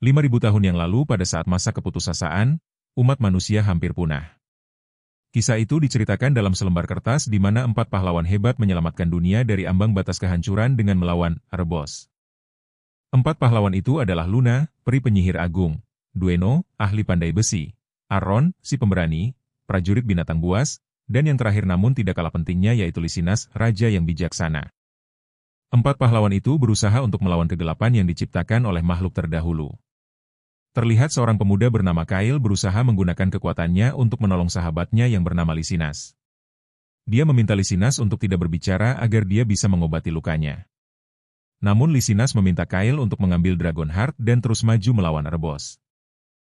5.000 tahun yang lalu pada saat masa keputusasaan, umat manusia hampir punah. Kisah itu diceritakan dalam selembar kertas di mana 4 pahlawan hebat menyelamatkan dunia dari ambang batas kehancuran dengan melawan Erebos. 4 pahlawan itu adalah Luna, peri penyihir agung, Dueno, ahli pandai besi, Aron, si pemberani, prajurit binatang buas, dan yang terakhir namun tidak kalah pentingnya yaitu Lysinas, raja yang bijaksana. 4 pahlawan itu berusaha untuk melawan kegelapan yang diciptakan oleh makhluk terdahulu. Terlihat seorang pemuda bernama Kail berusaha menggunakan kekuatannya untuk menolong sahabatnya yang bernama Lysinas. Dia meminta Lysinas untuk tidak berbicara agar dia bisa mengobati lukanya. Namun Lysinas meminta Kail untuk mengambil Dragon Heart dan terus maju melawan Erebos.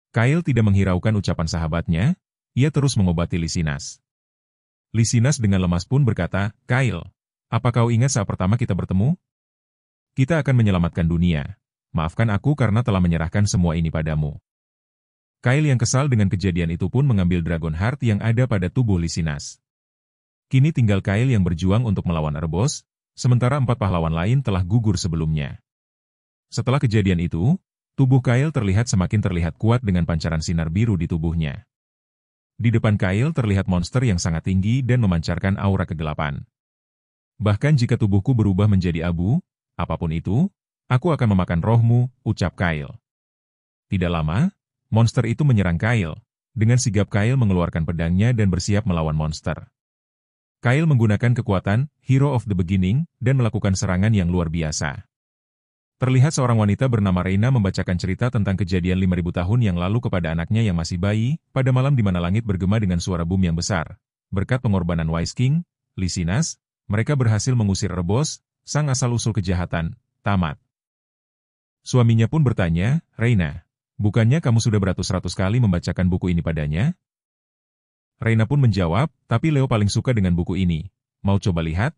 Kail tidak menghiraukan ucapan sahabatnya, ia terus mengobati Lysinas. Lysinas dengan lemas pun berkata, "Kail, apa kau ingat saat pertama kita bertemu? Kita akan menyelamatkan dunia. Maafkan aku karena telah menyerahkan semua ini padamu." Kail yang kesal dengan kejadian itu pun mengambil Dragon Heart yang ada pada tubuh Lysinas. Kini tinggal Kail yang berjuang untuk melawan Erebos, sementara 4 pahlawan lain telah gugur sebelumnya. Setelah kejadian itu, tubuh Kail semakin terlihat kuat dengan pancaran sinar biru di tubuhnya. Di depan Kail terlihat monster yang sangat tinggi dan memancarkan aura kegelapan. "Bahkan jika tubuhku berubah menjadi abu, apapun itu, aku akan memakan rohmu," ucap Kail. Tidak lama, monster itu menyerang Kail. Dengan sigap Kail mengeluarkan pedangnya dan bersiap melawan monster. Kail menggunakan kekuatan Hero of the Beginning dan melakukan serangan yang luar biasa. Terlihat seorang wanita bernama Reina membacakan cerita tentang kejadian 5.000 tahun yang lalu kepada anaknya yang masih bayi, pada malam di mana langit bergema dengan suara boom yang besar. Berkat pengorbanan Wise King, Lysinas, mereka berhasil mengusir Erebos, sang asal-usul kejahatan, tamat. Suaminya pun bertanya, "Reina, bukannya kamu sudah beratus-ratus kali membacakan buku ini padanya?" Reina pun menjawab, "Tapi Leo paling suka dengan buku ini. Mau coba lihat?"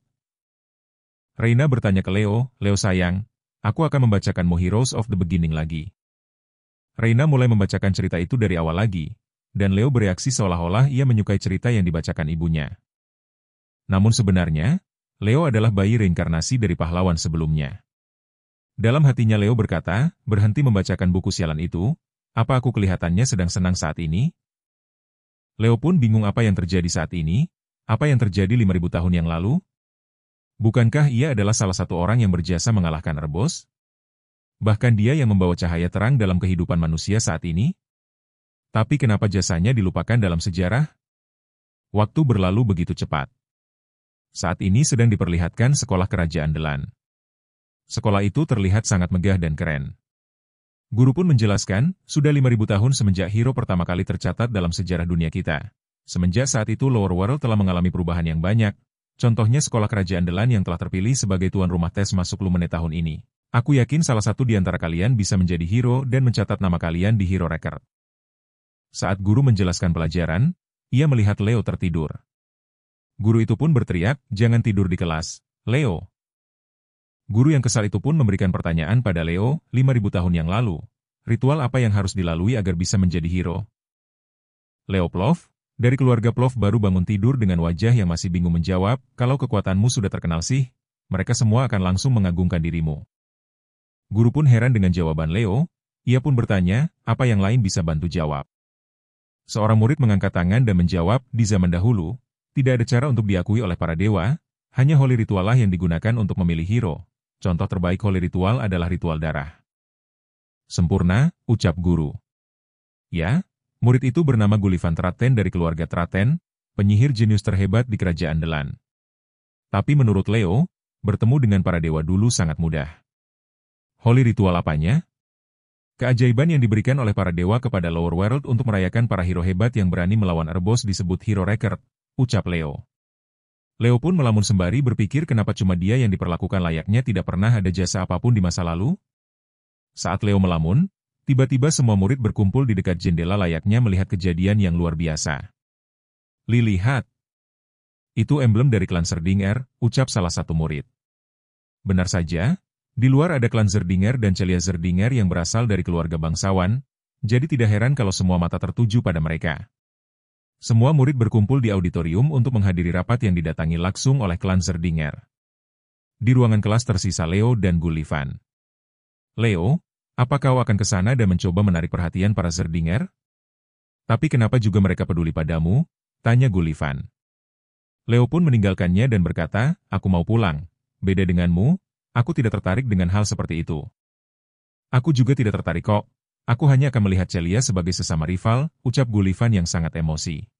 Reina bertanya ke Leo, "Leo sayang, aku akan membacakanmu Heroes of the Beginning lagi." Reina mulai membacakan cerita itu dari awal lagi, dan Leo bereaksi seolah-olah ia menyukai cerita yang dibacakan ibunya. Namun sebenarnya, Leo adalah bayi reinkarnasi dari pahlawan sebelumnya. Dalam hatinya Leo berkata, "Berhenti membacakan buku sialan itu, apa aku kelihatannya sedang senang saat ini?" Leo pun bingung apa yang terjadi saat ini, apa yang terjadi 5.000 tahun yang lalu? Bukankah ia adalah salah satu orang yang berjasa mengalahkan Erebos? Bahkan dia yang membawa cahaya terang dalam kehidupan manusia saat ini? Tapi kenapa jasanya dilupakan dalam sejarah? Waktu berlalu begitu cepat. Saat ini sedang diperlihatkan sekolah kerajaan Delan. Sekolah itu terlihat sangat megah dan keren. Guru pun menjelaskan, sudah 5.000 tahun semenjak hero pertama kali tercatat dalam sejarah dunia kita. Semenjak saat itu Lower World telah mengalami perubahan yang banyak, contohnya sekolah kerajaan Delan yang telah terpilih sebagai tuan rumah tes masuk Lumene tahun ini. Aku yakin salah satu di antara kalian bisa menjadi hero dan mencatat nama kalian di Hero Record. Saat guru menjelaskan pelajaran, ia melihat Leo tertidur. Guru itu pun berteriak, "Jangan tidur di kelas, Leo." Guru yang kesal itu pun memberikan pertanyaan pada Leo, 5.000 tahun yang lalu. Ritual apa yang harus dilalui agar bisa menjadi hero? Leo Plov, dari keluarga Plov baru bangun tidur dengan wajah yang masih bingung menjawab, "Kalau kekuatanmu sudah terkenal sih, mereka semua akan langsung mengagungkan dirimu." Guru pun heran dengan jawaban Leo, ia pun bertanya, apa yang lain bisa bantu jawab? Seorang murid mengangkat tangan dan menjawab, di zaman dahulu, tidak ada cara untuk diakui oleh para dewa, hanya holy ritual lah yang digunakan untuk memilih hero. Contoh terbaik holy ritual adalah ritual darah. Sempurna, ucap guru. Ya, murid itu bernama Gullivan Traten dari keluarga Traten, penyihir jenius terhebat di kerajaan Delan. Tapi menurut Leo, bertemu dengan para dewa dulu sangat mudah. Holy ritual apanya? Keajaiban yang diberikan oleh para dewa kepada Lower World untuk merayakan para hero hebat yang berani melawan Erebos disebut Hero Record, ucap Leo. Leo pun melamun sembari berpikir kenapa cuma dia yang diperlakukan layaknya tidak pernah ada jasa apapun di masa lalu? Saat Leo melamun, tiba-tiba semua murid berkumpul di dekat jendela layaknya melihat kejadian yang luar biasa. "Lihat. Itu emblem dari klan Zerdinger," ucap salah satu murid. Benar saja, di luar ada klan Zerdinger dan Celia Zerdinger yang berasal dari keluarga bangsawan, jadi tidak heran kalau semua mata tertuju pada mereka. Semua murid berkumpul di auditorium untuk menghadiri rapat yang didatangi langsung oleh klan Zerdinger. Di ruangan kelas tersisa Leo dan Gullivan. "Leo, Apa kau akan ke sana dan mencoba menarik perhatian para Zerdinger? Tapi kenapa juga mereka peduli padamu? Tanya Gullivan. Leo pun meninggalkannya dan berkata, aku mau pulang. Beda denganmu, aku tidak tertarik dengan hal seperti itu. Aku juga tidak tertarik kok. Aku hanya akan melihat Celia sebagai sesama rival, ucap Gullivan yang sangat emosi.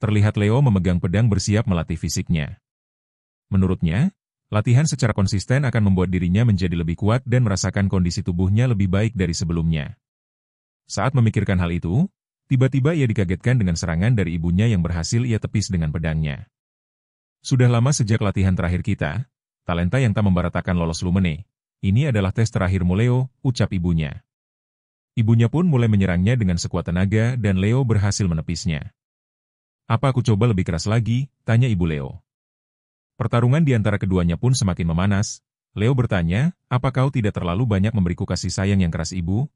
Terlihat Leo memegang pedang bersiap melatih fisiknya. Menurutnya, latihan secara konsisten akan membuat dirinya menjadi lebih kuat dan merasakan kondisi tubuhnya lebih baik dari sebelumnya. Saat memikirkan hal itu, tiba-tiba ia dikagetkan dengan serangan dari ibunya yang berhasil ia tepis dengan pedangnya. Sudah lama sejak latihan terakhir kita, talenta yang tak membaratakan lolos Lumene. Ini adalah tes terakhirmu Leo, ucap ibunya. Ibunya pun mulai menyerangnya dengan sekuat tenaga dan Leo berhasil menepisnya. Apa aku coba lebih keras lagi? Tanya ibu Leo. Pertarungan di antara keduanya pun semakin memanas. Leo bertanya, apa kau tidak terlalu banyak memberiku kasih sayang yang keras ibu?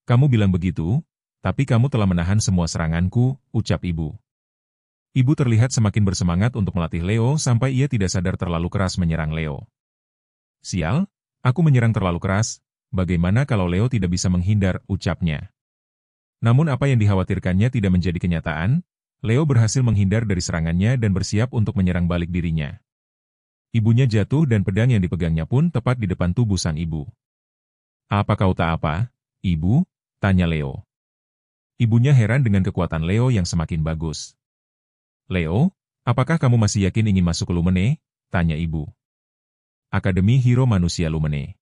Kamu bilang begitu, tapi kamu telah menahan semua seranganku, ucap ibu. Ibu terlihat semakin bersemangat untuk melatih Leo sampai ia tidak sadar terlalu keras menyerang Leo. Sial, aku menyerang terlalu keras. Bagaimana kalau Leo tidak bisa menghindar, ucapnya. Namun apa yang dikhawatirkannya tidak menjadi kenyataan, Leo berhasil menghindar dari serangannya dan bersiap untuk menyerang balik dirinya. Ibunya jatuh dan pedang yang dipegangnya pun tepat di depan tubuh sang ibu. Apa kau tak apa, ibu? Tanya Leo. Ibunya heran dengan kekuatan Leo yang semakin bagus. Leo, apakah kamu masih yakin ingin masuk ke Lumene? Tanya ibu. Akademi Hero Manusia Lumene.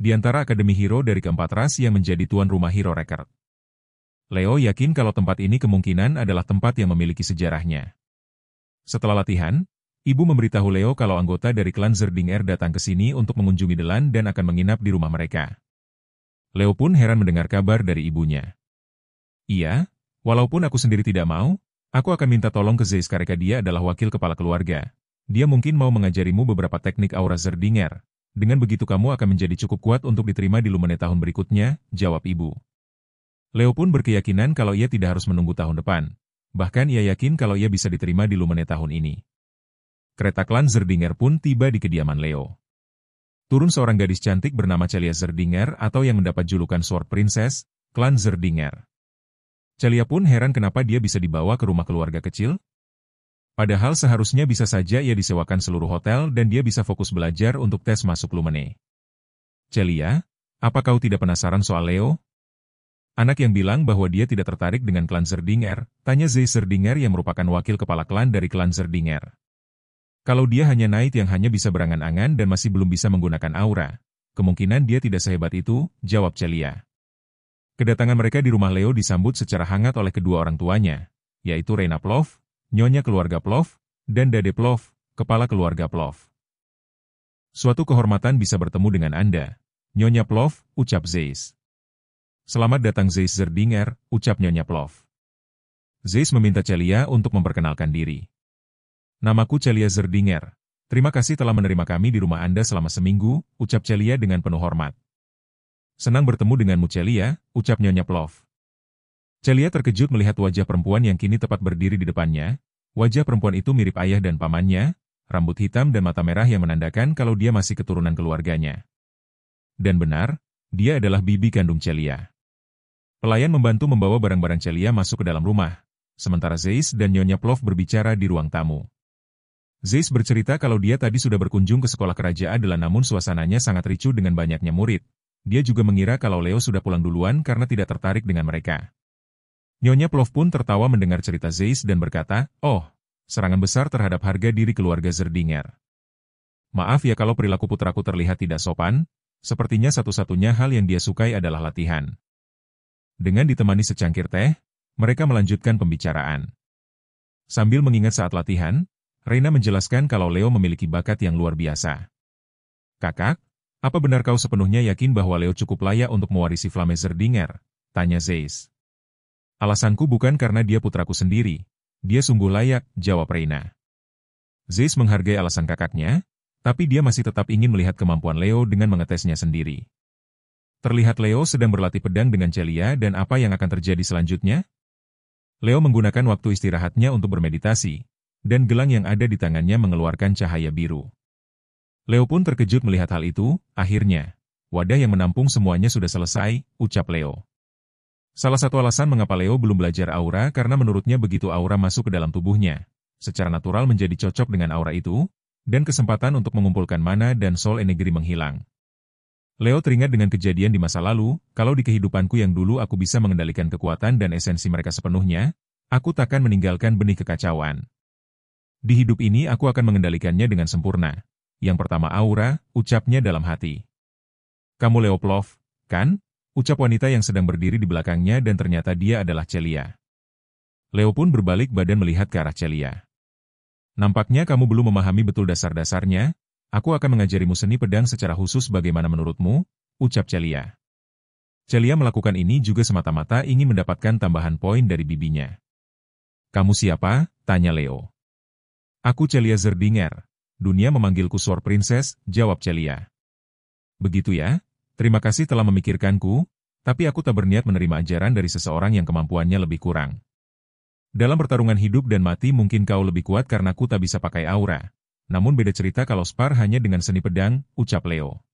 Di antara Akademi Hero dari keempat ras yang menjadi tuan rumah Hero Record. Leo yakin kalau tempat ini kemungkinan adalah tempat yang memiliki sejarahnya. Setelah latihan, ibu memberitahu Leo kalau anggota dari klan Zerdinger datang ke sini untuk mengunjungi Delan dan akan menginap di rumah mereka. Leo pun heran mendengar kabar dari ibunya. Iya, walaupun aku sendiri tidak mau, aku akan minta tolong ke Zeis karena dia adalah wakil kepala keluarga. Dia mungkin mau mengajarimu beberapa teknik aura Zerdinger. Dengan begitu kamu akan menjadi cukup kuat untuk diterima di Lumene tahun berikutnya, jawab ibu. Leo pun berkeyakinan kalau ia tidak harus menunggu tahun depan. Bahkan ia yakin kalau ia bisa diterima di Lumene tahun ini. Kereta klan Zerdinger pun tiba di kediaman Leo. Turun seorang gadis cantik bernama Celia Zerdinger atau yang mendapat julukan Sword Princess, klan Zerdinger. Celia pun heran kenapa dia bisa dibawa ke rumah keluarga kecil. Padahal seharusnya bisa saja ia disewakan seluruh hotel dan dia bisa fokus belajar untuk tes masuk Lumene. Celia, apa kau tidak penasaran soal Leo? Anak yang bilang bahwa dia tidak tertarik dengan klan Zerdinger, tanya Zeis Zerdinger yang merupakan wakil kepala klan dari klan Zerdinger. Kalau dia hanya Knight yang hanya bisa berangan-angan dan masih belum bisa menggunakan aura, kemungkinan dia tidak sehebat itu, jawab Celia. Kedatangan mereka di rumah Leo disambut secara hangat oleh kedua orang tuanya, yaitu Reina Plov, Nyonya keluarga Plov, dan Dade Plov, kepala keluarga Plov. Suatu kehormatan bisa bertemu dengan Anda, Nyonya Plov, ucap Zeis. Selamat datang Zeis Zerdinger, ucap Nyonya Plov. Zeis meminta Celia untuk memperkenalkan diri. Namaku Celia Zerdinger. Terima kasih telah menerima kami di rumah Anda selama seminggu, ucap Celia dengan penuh hormat. Senang bertemu denganmu Celia, ucap Nyonya Plov. Celia terkejut melihat wajah perempuan yang kini tepat berdiri di depannya. Wajah perempuan itu mirip ayah dan pamannya, rambut hitam dan mata merah yang menandakan kalau dia masih keturunan keluarganya. Dan benar, dia adalah bibi kandung Celia. Pelayan membantu membawa barang-barang Celia masuk ke dalam rumah, sementara Zeis dan Nyonya Plov berbicara di ruang tamu. Zeis bercerita kalau dia tadi sudah berkunjung ke sekolah kerajaan namun suasananya sangat ricuh dengan banyaknya murid. Dia juga mengira kalau Leo sudah pulang duluan karena tidak tertarik dengan mereka. Nyonya Plov pun tertawa mendengar cerita Zeis dan berkata, oh, serangan besar terhadap harga diri keluarga Zerdinger. Maaf ya kalau perilaku putraku terlihat tidak sopan, sepertinya satu-satunya hal yang dia sukai adalah latihan. Dengan ditemani secangkir teh, mereka melanjutkan pembicaraan. Sambil mengingat saat latihan, Reina menjelaskan kalau Leo memiliki bakat yang luar biasa. Kakak, apa benar kau sepenuhnya yakin bahwa Leo cukup layak untuk mewarisi Flamme Zerdinger? Tanya Zeis. Alasanku bukan karena dia putraku sendiri. Dia sungguh layak, jawab Reina. Zeis menghargai alasan kakaknya, tapi dia masih tetap ingin melihat kemampuan Leo dengan mengetesnya sendiri. Terlihat Leo sedang berlatih pedang dengan Celia dan apa yang akan terjadi selanjutnya? Leo menggunakan waktu istirahatnya untuk bermeditasi, dan gelang yang ada di tangannya mengeluarkan cahaya biru. Leo pun terkejut melihat hal itu, akhirnya. Wadah yang menampung semuanya sudah selesai, ucap Leo. Salah satu alasan mengapa Leo belum belajar aura karena menurutnya begitu aura masuk ke dalam tubuhnya, secara natural menjadi cocok dengan aura itu, dan kesempatan untuk mengumpulkan mana dan soul energy menghilang. Leo teringat dengan kejadian di masa lalu, kalau di kehidupanku yang dulu aku bisa mengendalikan kekuatan dan esensi mereka sepenuhnya, aku takkan meninggalkan benih kekacauan. Di hidup ini aku akan mengendalikannya dengan sempurna. Yang pertama aura, ucapnya dalam hati. Kamu Leo Plov, kan? Ucap wanita yang sedang berdiri di belakangnya dan ternyata dia adalah Celia. Leo pun berbalik badan melihat ke arah Celia. Nampaknya kamu belum memahami betul dasar-dasarnya, aku akan mengajarimu seni pedang secara khusus bagaimana menurutmu, ucap Celia. Celia melakukan ini juga semata-mata ingin mendapatkan tambahan poin dari bibinya. Kamu siapa? Tanya Leo. Aku Celia Zerdinger. Dunia memanggilku Sword Princess, jawab Celia. Begitu ya? Terima kasih telah memikirkanku, tapi aku tak berniat menerima ajaran dari seseorang yang kemampuannya lebih kurang. Dalam pertarungan hidup dan mati mungkin kau lebih kuat karena ku tak bisa pakai aura. Namun beda cerita kalau spar hanya dengan seni pedang, ucap Leo.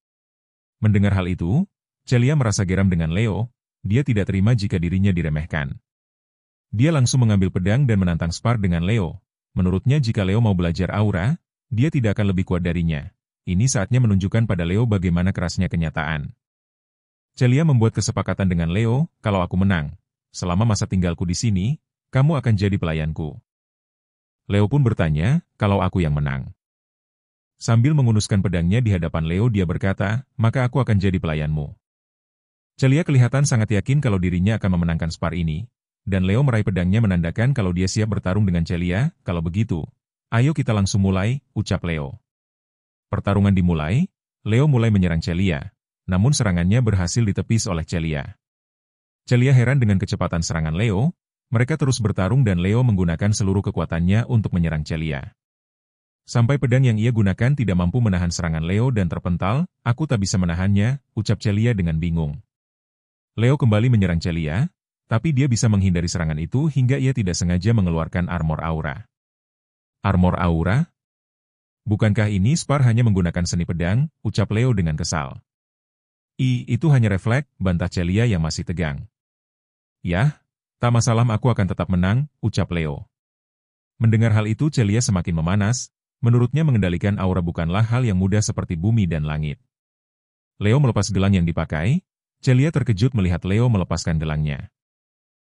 Mendengar hal itu, Celia merasa geram dengan Leo, dia tidak terima jika dirinya diremehkan. Dia langsung mengambil pedang dan menantang spar dengan Leo. Menurutnya jika Leo mau belajar aura, dia tidak akan lebih kuat darinya. Ini saatnya menunjukkan pada Leo bagaimana kerasnya kenyataan. Celia membuat kesepakatan dengan Leo, kalau aku menang, selama masa tinggalku di sini, kamu akan jadi pelayanku. Leo pun bertanya, kalau aku yang menang. Sambil mengunuskan pedangnya di hadapan Leo dia berkata, maka aku akan jadi pelayanmu. Celia kelihatan sangat yakin kalau dirinya akan memenangkan spar ini, dan Leo meraih pedangnya menandakan kalau dia siap bertarung dengan Celia, kalau begitu. Ayo kita langsung mulai, ucap Leo. Pertarungan dimulai, Leo mulai menyerang Celia, namun serangannya berhasil ditepis oleh Celia. Celia heran dengan kecepatan serangan Leo, mereka terus bertarung dan Leo menggunakan seluruh kekuatannya untuk menyerang Celia. Sampai pedang yang ia gunakan tidak mampu menahan serangan Leo dan terpental, aku tak bisa menahannya, ucap Celia dengan bingung. Leo kembali menyerang Celia, tapi dia bisa menghindari serangan itu hingga ia tidak sengaja mengeluarkan armor aura. Armor aura? Bukankah ini spar hanya menggunakan seni pedang, ucap Leo dengan kesal. Itu hanya refleks, bantah Celia yang masih tegang. Yah, tak masalah aku akan tetap menang, ucap Leo. Mendengar hal itu Celia semakin memanas, menurutnya mengendalikan aura bukanlah hal yang mudah seperti bumi dan langit. Leo melepas gelang yang dipakai, Celia terkejut melihat Leo melepaskan gelangnya.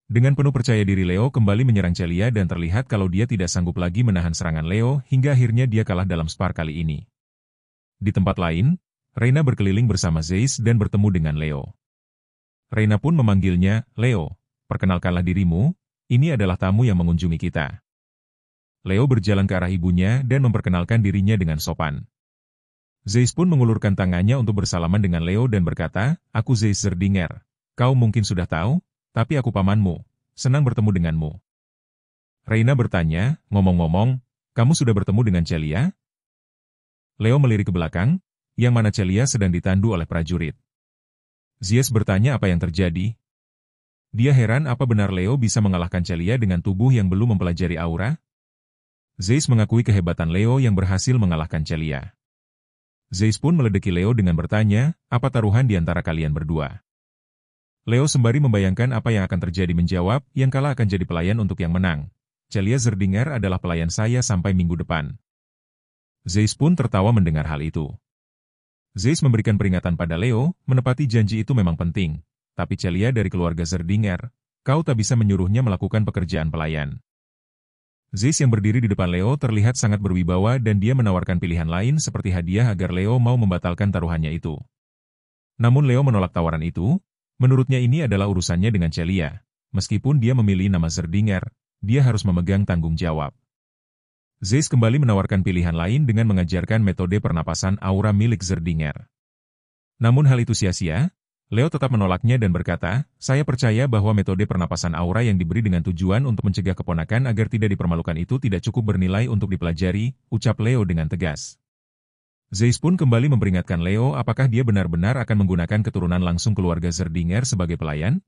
Dengan penuh percaya diri Leo kembali menyerang Celia dan terlihat kalau dia tidak sanggup lagi menahan serangan Leo hingga akhirnya dia kalah dalam spar kali ini. Di tempat lain, Reina berkeliling bersama Zeiss dan bertemu dengan Leo. Reina pun memanggilnya, Leo, perkenalkanlah dirimu, ini adalah tamu yang mengunjungi kita. Leo berjalan ke arah ibunya dan memperkenalkan dirinya dengan sopan. Zeiss pun mengulurkan tangannya untuk bersalaman dengan Leo dan berkata, aku Zeiss Zerdinger. Kau mungkin sudah tahu, tapi aku pamanmu, senang bertemu denganmu. Reina bertanya, ngomong-ngomong, kamu sudah bertemu dengan Celia? Leo melirik ke belakang, yang mana Celia sedang ditandu oleh prajurit. Zeiss bertanya apa yang terjadi. Dia heran apa benar Leo bisa mengalahkan Celia dengan tubuh yang belum mempelajari aura? Zeiss mengakui kehebatan Leo yang berhasil mengalahkan Celia. Zeiss pun meledeki Leo dengan bertanya, apa taruhan di antara kalian berdua? Leo sembari membayangkan apa yang akan terjadi menjawab, yang kalah akan jadi pelayan untuk yang menang. Celia Zerdinger adalah pelayan saya sampai minggu depan. Zeiss pun tertawa mendengar hal itu. Zeiss memberikan peringatan pada Leo, menepati janji itu memang penting. Tapi Celia dari keluarga Zerdinger, kau tak bisa menyuruhnya melakukan pekerjaan pelayan. Zeiss yang berdiri di depan Leo terlihat sangat berwibawa dan dia menawarkan pilihan lain seperti hadiah agar Leo mau membatalkan taruhannya itu. Namun Leo menolak tawaran itu. Menurutnya ini adalah urusannya dengan Celia. Meskipun dia memilih nama Zerdinger, dia harus memegang tanggung jawab. Zeiss kembali menawarkan pilihan lain dengan mengajarkan metode pernapasan aura milik Zerdinger. Namun hal itu sia-sia, Leo tetap menolaknya dan berkata, saya percaya bahwa metode pernapasan aura yang diberi dengan tujuan untuk mencegah keponakan agar tidak dipermalukan itu tidak cukup bernilai untuk dipelajari, ucap Leo dengan tegas. Zeiss pun kembali memperingatkan Leo apakah dia benar-benar akan menggunakan keturunan langsung keluarga Zerdinger sebagai pelayan?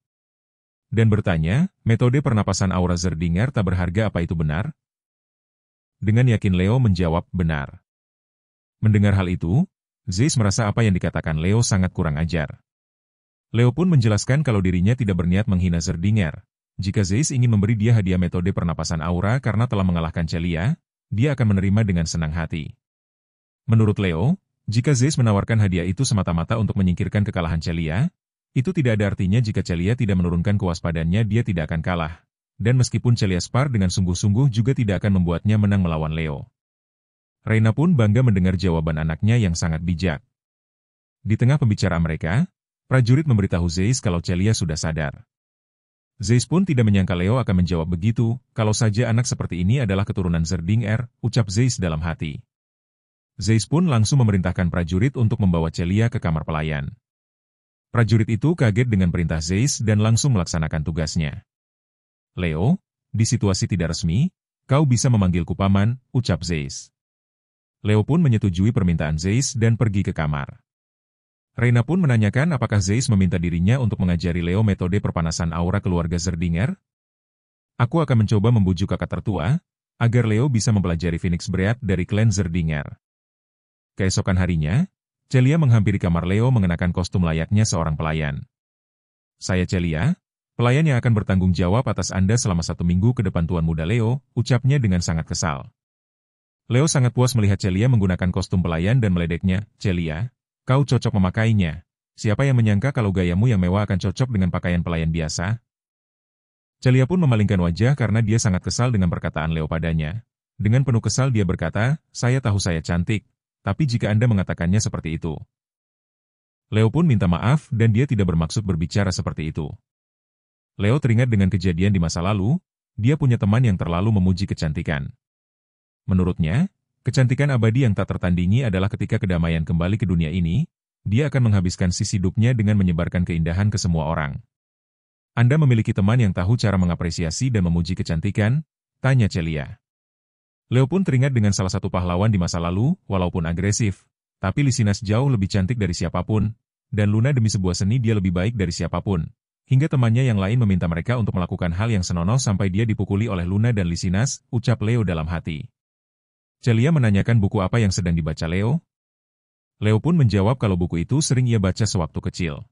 Dan bertanya, metode pernapasan aura Zerdinger tak berharga apa itu benar? Dengan yakin Leo menjawab, benar. Mendengar hal itu, Zeiss merasa apa yang dikatakan Leo sangat kurang ajar. Leo pun menjelaskan kalau dirinya tidak berniat menghina Zerdinger. Jika Zeiss ingin memberi dia hadiah metode pernapasan aura karena telah mengalahkan Celia, dia akan menerima dengan senang hati. Menurut Leo, jika Zeiss menawarkan hadiah itu semata-mata untuk menyingkirkan kekalahan Celia, itu tidak ada artinya jika Celia tidak menurunkan kewaspadaannya dia tidak akan kalah. Dan meskipun Celia spar dengan sungguh-sungguh juga tidak akan membuatnya menang melawan Leo. Reina pun bangga mendengar jawaban anaknya yang sangat bijak. Di tengah pembicaraan mereka, prajurit memberitahu Zeiss kalau Celia sudah sadar. Zeiss pun tidak menyangka Leo akan menjawab begitu, kalau saja anak seperti ini adalah keturunan Zerdinger, ucap Zeiss dalam hati. Zeiss pun langsung memerintahkan prajurit untuk membawa Celia ke kamar pelayan. Prajurit itu kaget dengan perintah Zeiss dan langsung melaksanakan tugasnya. Leo, di situasi tidak resmi, kau bisa memanggilku paman, ucap Zeiss. Leo pun menyetujui permintaan Zeiss dan pergi ke kamar. Reina pun menanyakan apakah Zeiss meminta dirinya untuk mengajari Leo metode perpanasan aura keluarga Zerdinger. Aku akan mencoba membujuk kakak tertua, agar Leo bisa mempelajari Phoenix Breath dari klan Zerdinger. Keesokan harinya, Celia menghampiri kamar Leo mengenakan kostum layaknya seorang pelayan. Saya Celia, pelayan yang akan bertanggung jawab atas Anda selama 1 minggu ke depan Tuan Muda Leo, ucapnya dengan sangat kesal. Leo sangat puas melihat Celia menggunakan kostum pelayan dan meledeknya, Celia, kau cocok memakainya. Siapa yang menyangka kalau gayamu yang mewah akan cocok dengan pakaian pelayan biasa? Celia pun memalingkan wajah karena dia sangat kesal dengan perkataan Leo padanya. Dengan penuh kesal dia berkata, saya tahu saya cantik, tapi jika Anda mengatakannya seperti itu. Leo pun minta maaf dan dia tidak bermaksud berbicara seperti itu. Leo teringat dengan kejadian di masa lalu, dia punya teman yang terlalu memuji kecantikan. Menurutnya, kecantikan abadi yang tak tertandingi adalah ketika kedamaian kembali ke dunia ini, dia akan menghabiskan sisa hidupnya dengan menyebarkan keindahan ke semua orang. Anda memiliki teman yang tahu cara mengapresiasi dan memuji kecantikan? Tanya Celia. Leo pun teringat dengan salah satu pahlawan di masa lalu, walaupun agresif, tapi Lysinas jauh lebih cantik dari siapapun, dan Luna demi sebuah seni dia lebih baik dari siapapun. Hingga temannya yang lain meminta mereka untuk melakukan hal yang senonoh sampai dia dipukuli oleh Luna dan Lysinas, ucap Leo dalam hati. Celia menanyakan buku apa yang sedang dibaca Leo. Leo pun menjawab kalau buku itu sering ia baca sewaktu kecil.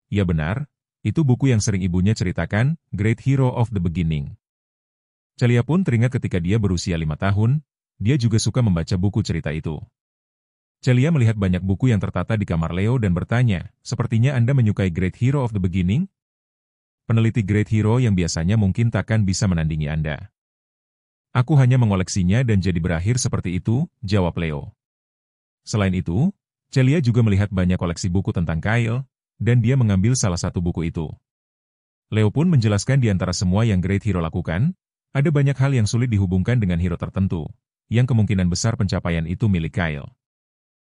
Ya benar, itu buku yang sering ibunya ceritakan, Great Hero of the Beginning. Celia pun teringat ketika dia berusia 5 tahun, dia juga suka membaca buku cerita itu. Celia melihat banyak buku yang tertata di kamar Leo dan bertanya, sepertinya Anda menyukai Great Hero of the Beginning? Peneliti Great Hero yang biasanya mungkin takkan bisa menandingi Anda. Aku hanya mengoleksinya dan jadi berakhir seperti itu, jawab Leo. Selain itu, Celia juga melihat banyak koleksi buku tentang Kyle, dan dia mengambil salah satu buku itu. Leo pun menjelaskan di antara semua yang Great Hero lakukan, ada banyak hal yang sulit dihubungkan dengan hero tertentu, yang kemungkinan besar pencapaian itu milik Kyle.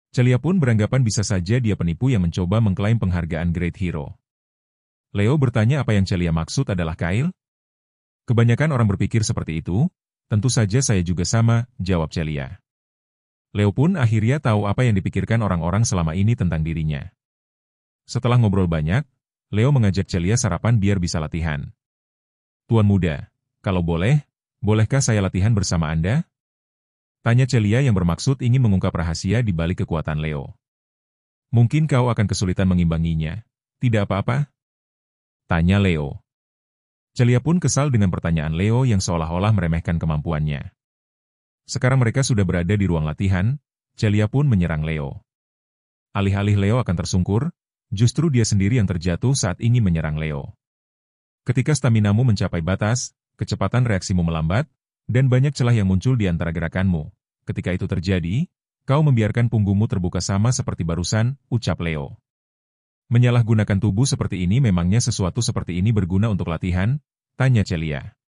Celia pun beranggapan bisa saja dia penipu yang mencoba mengklaim penghargaan Great Hero. Leo bertanya apa yang Celia maksud adalah Kyle? Kebanyakan orang berpikir seperti itu, tentu saja saya juga sama, jawab Celia. Leo pun akhirnya tahu apa yang dipikirkan orang-orang selama ini tentang dirinya. Setelah ngobrol banyak, Leo mengajak Celia sarapan biar bisa latihan. Tuan muda, kalau boleh, bolehkah saya latihan bersama Anda? Tanya Celia yang bermaksud ingin mengungkap rahasia di balik kekuatan Leo. Mungkin kau akan kesulitan mengimbanginya. Tidak apa-apa? Tanya Leo. Celia pun kesal dengan pertanyaan Leo yang seolah-olah meremehkan kemampuannya. Sekarang mereka sudah berada di ruang latihan, Celia pun menyerang Leo. Alih-alih Leo akan tersungkur, justru dia sendiri yang terjatuh saat ingin menyerang Leo. Ketika staminamu mencapai batas, kecepatan reaksimu melambat, dan banyak celah yang muncul di antara gerakanmu. Ketika itu terjadi, kau membiarkan punggungmu terbuka sama seperti barusan, ucap Leo. Menyalahgunakan tubuh seperti ini memangnya sesuatu seperti ini berguna untuk latihan? Tanya Celia.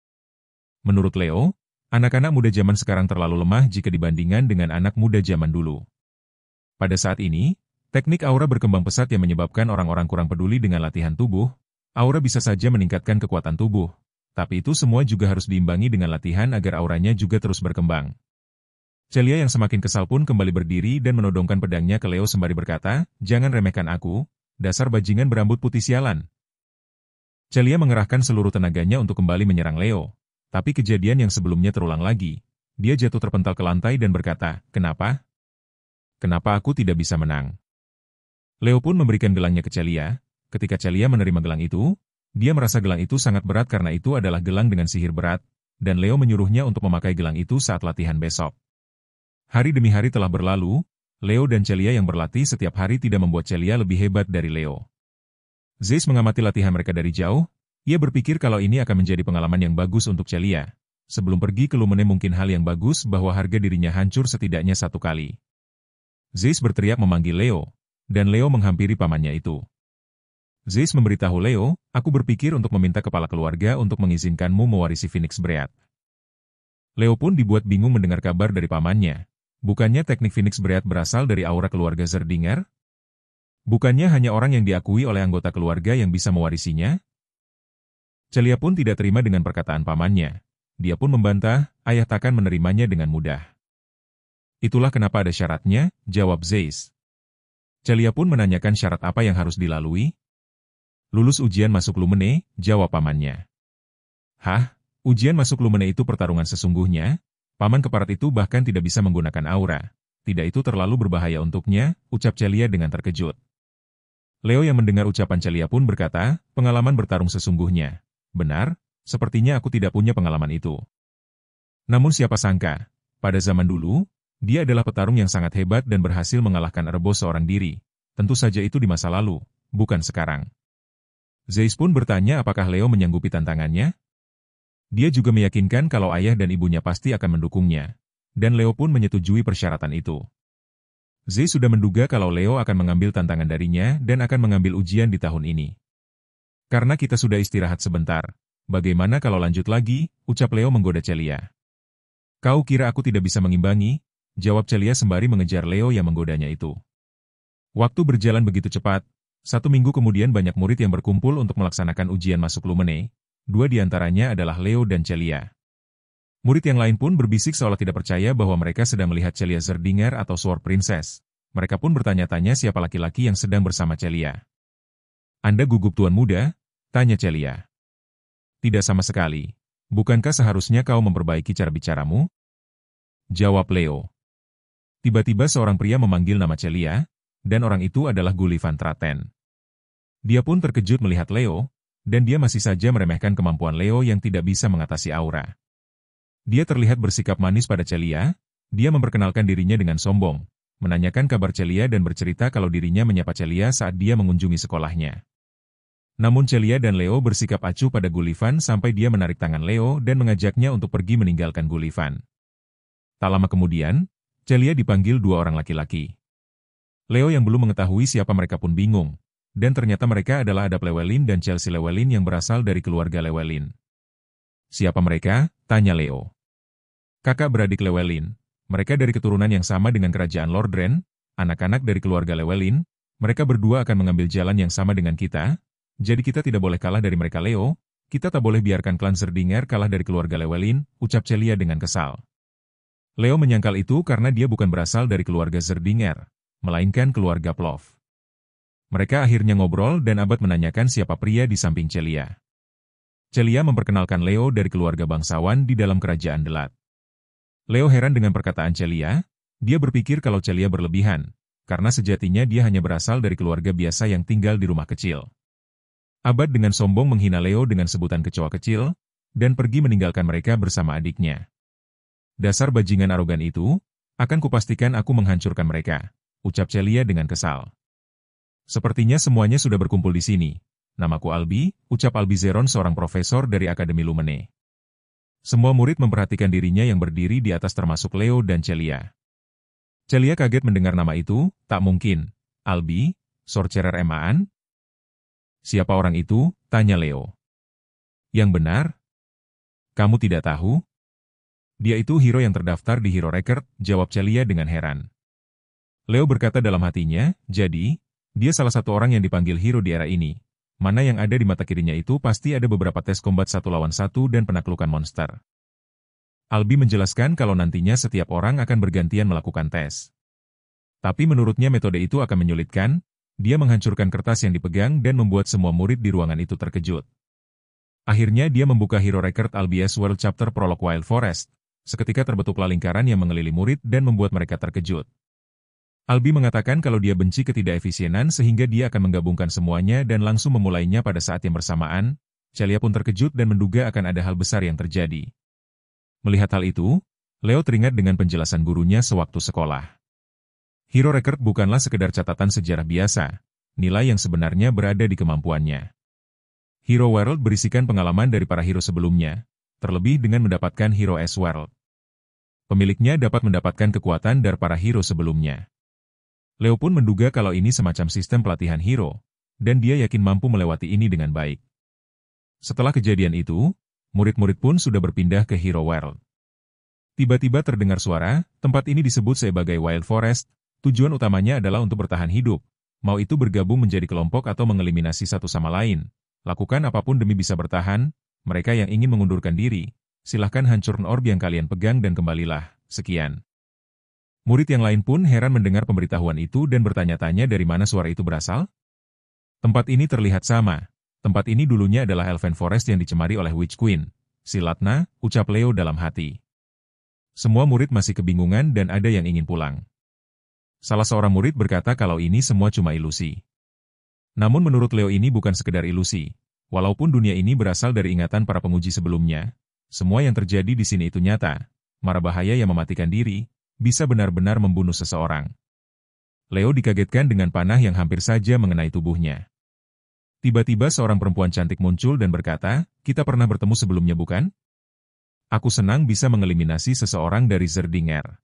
Menurut Leo, anak-anak muda zaman sekarang terlalu lemah jika dibandingkan dengan anak muda zaman dulu. Pada saat ini, teknik aura berkembang pesat yang menyebabkan orang-orang kurang peduli dengan latihan tubuh. Aura bisa saja meningkatkan kekuatan tubuh, tapi itu semua juga harus diimbangi dengan latihan agar auranya juga terus berkembang. Celia yang semakin kesal pun kembali berdiri dan menodongkan pedangnya ke Leo sembari berkata, jangan remehkan aku, dasar bajingan berambut putih sialan. Celia mengerahkan seluruh tenaganya untuk kembali menyerang Leo, tapi kejadian yang sebelumnya terulang lagi. Dia jatuh terpental ke lantai dan berkata, kenapa? Kenapa aku tidak bisa menang? Leo pun memberikan gelangnya ke Celia. Ketika Celia menerima gelang itu, dia merasa gelang itu sangat berat karena itu adalah gelang dengan sihir berat, dan Leo menyuruhnya untuk memakai gelang itu saat latihan besok. Hari demi hari telah berlalu, Leo dan Celia yang berlatih setiap hari tidak membuat Celia lebih hebat dari Leo. Zeiss mengamati latihan mereka dari jauh. Ia berpikir kalau ini akan menjadi pengalaman yang bagus untuk Celia. Sebelum pergi ke Lumene mungkin hal yang bagus bahwa harga dirinya hancur setidaknya 1 kali. Zeiss berteriak memanggil Leo, dan Leo menghampiri pamannya itu. Zeiss memberitahu Leo, aku berpikir untuk meminta kepala keluarga untuk mengizinkanmu mewarisi Phoenix Breath. Leo pun dibuat bingung mendengar kabar dari pamannya. Bukannya teknik Phoenix Breath berasal dari aura keluarga Zerdinger? Bukannya hanya orang yang diakui oleh anggota keluarga yang bisa mewarisinya? Celia pun tidak terima dengan perkataan pamannya. Dia pun membantah, ayah takkan menerimanya dengan mudah. Itulah kenapa ada syaratnya, jawab Zeiss. Celia pun menanyakan syarat apa yang harus dilalui. Lulus ujian masuk Lumene, jawab pamannya. Hah? Ujian masuk Lumene itu pertarungan sesungguhnya? Paman keparat itu bahkan tidak bisa menggunakan aura. Tidak itu terlalu berbahaya untuknya, ucap Celia dengan terkejut. Leo yang mendengar ucapan Celia pun berkata, pengalaman bertarung sesungguhnya. Benar, sepertinya aku tidak punya pengalaman itu. Namun siapa sangka, pada zaman dulu, dia adalah petarung yang sangat hebat dan berhasil mengalahkan Erebos seorang diri. Tentu saja itu di masa lalu, bukan sekarang. Zeiss pun bertanya apakah Leo menyanggupi tantangannya. Dia juga meyakinkan kalau ayah dan ibunya pasti akan mendukungnya. Dan Leo pun menyetujui persyaratan itu. Zeiss sudah menduga kalau Leo akan mengambil tantangan darinya dan akan mengambil ujian di tahun ini. Karena kita sudah istirahat sebentar, bagaimana kalau lanjut lagi, ucap Leo menggoda Celia. Kau kira aku tidak bisa mengimbangi? Jawab Celia sembari mengejar Leo yang menggodanya itu. Waktu berjalan begitu cepat, 1 minggu kemudian banyak murid yang berkumpul untuk melaksanakan ujian masuk Lumene. 2 di antaranya adalah Leo dan Celia. Murid yang lain pun berbisik seolah tidak percaya bahwa mereka sedang melihat Celia Zerdinger atau Sword Princess. Mereka pun bertanya-tanya siapa laki-laki yang sedang bersama Celia. Anda gugup tuan muda? Tanya Celia. Tidak sama sekali. Bukankah seharusnya kau memperbaiki cara bicaramu? Jawab Leo. Tiba-tiba seorang pria memanggil nama Celia, dan orang itu adalah Gullivan Traten. Dia pun terkejut melihat Leo, dan dia masih saja meremehkan kemampuan Leo yang tidak bisa mengatasi aura. Dia terlihat bersikap manis pada Celia, dia memperkenalkan dirinya dengan sombong, menanyakan kabar Celia dan bercerita kalau dirinya menyapa Celia saat dia mengunjungi sekolahnya. Namun Celia dan Leo bersikap acuh pada Gullivan sampai dia menarik tangan Leo dan mengajaknya untuk pergi meninggalkan Gullivan. Tak lama kemudian, Celia dipanggil 2 orang laki-laki. Leo yang belum mengetahui siapa mereka pun bingung, dan ternyata mereka adalah Adap Llewellyn dan Chelsea Llewellyn yang berasal dari keluarga Llewellyn. Siapa mereka? Tanya Leo. Kakak beradik Llewellyn, mereka dari keturunan yang sama dengan kerajaan Lordran, anak-anak dari keluarga Llewellyn, mereka berdua akan mengambil jalan yang sama dengan kita, jadi kita tidak boleh kalah dari mereka Leo, kita tak boleh biarkan klan Zerdinger kalah dari keluarga Llewellyn, ucap Celia dengan kesal. Leo menyangkal itu karena dia bukan berasal dari keluarga Zerdinger, melainkan keluarga Plov. Mereka akhirnya ngobrol dan Abad menanyakan siapa pria di samping Celia. Celia memperkenalkan Leo dari keluarga bangsawan di dalam kerajaan Delat. Leo heran dengan perkataan Celia, dia berpikir kalau Celia berlebihan, karena sejatinya dia hanya berasal dari keluarga biasa yang tinggal di rumah kecil. Abad dengan sombong menghina Leo dengan sebutan kecoa kecil, dan pergi meninggalkan mereka bersama adiknya. Dasar bajingan arogan itu, akan kupastikan aku menghancurkan mereka, ucap Celia dengan kesal. Sepertinya semuanya sudah berkumpul di sini. Namaku Albi, ucap Albizeron seorang profesor dari Akademi Lumene. Semua murid memperhatikan dirinya yang berdiri di atas termasuk Leo dan Celia. Celia kaget mendengar nama itu, tak mungkin. Albi, Sorcerer Emaan? Siapa orang itu? Tanya Leo. Yang benar? Kamu tidak tahu? Dia itu hero yang terdaftar di Hero Record, jawab Celia dengan heran. Leo berkata dalam hatinya, jadi, dia salah satu orang yang dipanggil hero di era ini. Mana yang ada di mata kirinya itu pasti ada beberapa tes combat 1 lawan 1 dan penaklukan monster. Albi menjelaskan kalau nantinya setiap orang akan bergantian melakukan tes. Tapi menurutnya metode itu akan menyulitkan, dia menghancurkan kertas yang dipegang dan membuat semua murid di ruangan itu terkejut. Akhirnya dia membuka Hero Record Albi's World Chapter Prologue Wild Forest. Seketika terbentuklah lingkaran yang mengelilingi murid dan membuat mereka terkejut. Albi mengatakan kalau dia benci ketidakefisienan sehingga dia akan menggabungkan semuanya dan langsung memulainya pada saat yang bersamaan. Celia pun terkejut dan menduga akan ada hal besar yang terjadi. Melihat hal itu, Leo teringat dengan penjelasan gurunya sewaktu sekolah. Hero Record bukanlah sekedar catatan sejarah biasa, nilai yang sebenarnya berada di kemampuannya. Hero World berisikan pengalaman dari para hero sebelumnya, terlebih dengan mendapatkan Hero S World. Pemiliknya dapat mendapatkan kekuatan dari para hero sebelumnya. Leo pun menduga kalau ini semacam sistem pelatihan hero, dan dia yakin mampu melewati ini dengan baik. Setelah kejadian itu, murid-murid pun sudah berpindah ke Hero World. Tiba-tiba terdengar suara, tempat ini disebut sebagai Wild Forest, tujuan utamanya adalah untuk bertahan hidup, mau itu bergabung menjadi kelompok atau mengeliminasi satu sama lain. Lakukan apapun demi bisa bertahan, mereka yang ingin mengundurkan diri, silahkan hancurkan orb yang kalian pegang dan kembalilah, sekian. Murid yang lain pun heran mendengar pemberitahuan itu dan bertanya-tanya dari mana suara itu berasal. Tempat ini terlihat sama. Tempat ini dulunya adalah Elven Forest yang dicemari oleh Witch Queen. Silatna, ucap Leo dalam hati. Semua murid masih kebingungan dan ada yang ingin pulang. Salah seorang murid berkata kalau ini semua cuma ilusi. Namun menurut Leo ini bukan sekedar ilusi. Walaupun dunia ini berasal dari ingatan para penguji sebelumnya, semua yang terjadi di sini itu nyata. Mara bahaya yang mematikan diri, bisa benar-benar membunuh seseorang. Leo dikagetkan dengan panah yang hampir saja mengenai tubuhnya. Tiba-tiba seorang perempuan cantik muncul dan berkata, kita pernah bertemu sebelumnya bukan? Aku senang bisa mengeliminasi seseorang dari Zerdinger.